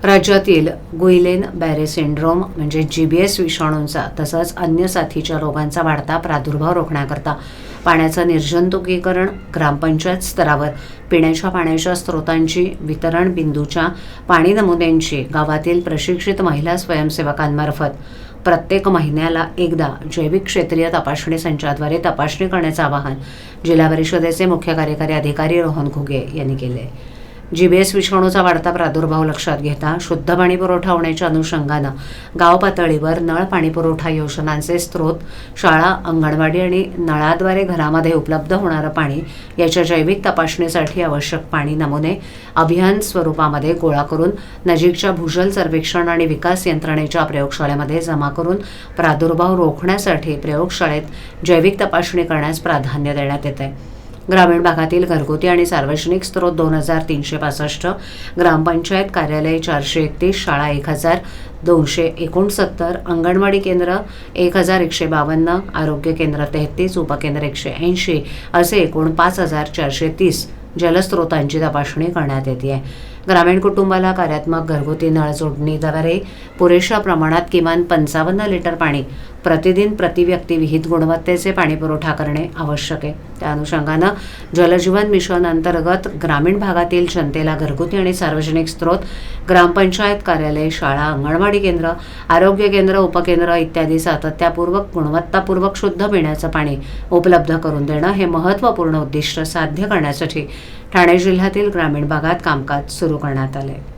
राज्यातील Guillain बॅरे syndrome म्हणजे GBS विषाणूंचा तसंच अन्य साथीच्या रोगांचा वाढता प्रादुर्भाव रोखण्याकरता पाण्याचं निर्जंतुकीकरण, ग्रामपंचायत स्तरावर पिण्याच्या पाण्याच्या स्रोतांची, वितरण बिंदूच्या पाणी नमुन्यांची गावातील प्रशिक्षित महिला स्वयंसेवकांमार्फत प्रत्येक महिन्याला एकदा जैविक क्षेत्रीय तपासणी संचाद्वारे तपासणी करण्याचं आवाहन जिल्हा परिषदेचे मुख्य कार्यकारी अधिकारी रोहन घुगे यांनी केले. GBS विषाणूचा वाढता प्रादुर्भाव लक्षात घेता शुद्ध पाणी पुरवठा होण्याच्या अनुषंगानं गाव पातळीवर नळ पाणी पुरवठा योजनांचे स्रोत, शाळा, अंगणवाडी आणि नळाद्वारे घरामध्ये उपलब्ध होणारं पाणी याच्या जैविक तपासणीसाठी आवश्यक पाणी नमुने अभियान स्वरूपामध्ये गोळा करून नजीकच्या भूजल सर्वेक्षण आणि विकास यंत्रणेच्या प्रयोगशाळेमध्ये जमा करून प्रादुर्भाव रोखण्यासाठी प्रयोगशाळेत जैविक तपासणी करण्यास प्राधान्य देण्यात येत आहे. ग्रामीण भागातील घरगुती आणि सार्वजनिक स्रोत 2365, ग्रामपंचायत कार्यालय 431, शाळा 1269, अंगणवाडी केंद्र 1152, आरोग्य केंद्र 33, उपकेंद्र 180 असे एकूण 5430 जलस्रोतांची तपासणी करण्यात येते आहे. ग्रामीण कुटुंबाला कार्यात्मक घरगुती नळ जोडणीद्वारे पुरेशा प्रमाणात किमान 55 लिटर पाणी प्रतिदिन प्रतिव्यक्ती विहित गुणवत्तेचे पाणी पुरवठा करणे आवश्यक आहे. त्या अनुषंगानं जलजीवन मिशन अंतर्गत ग्रामीण भागातील जनतेला घरगुती आणि सार्वजनिक स्रोत, ग्रामपंचायत कार्यालय, शाळा, अंगणवाडी केंद्र, आरोग्य केंद्र, उपकेंद्र इत्यादी सातत्यपूर्वक गुणवत्तापूर्वक शुद्ध पिण्याचं पाणी उपलब्ध करून देणं हे महत्त्वपूर्ण उद्दिष्ट साध्य करण्यासाठी ठाणे जिल्ह्यातील ग्रामीण भागात कामकाज सुरू करण्यात आले.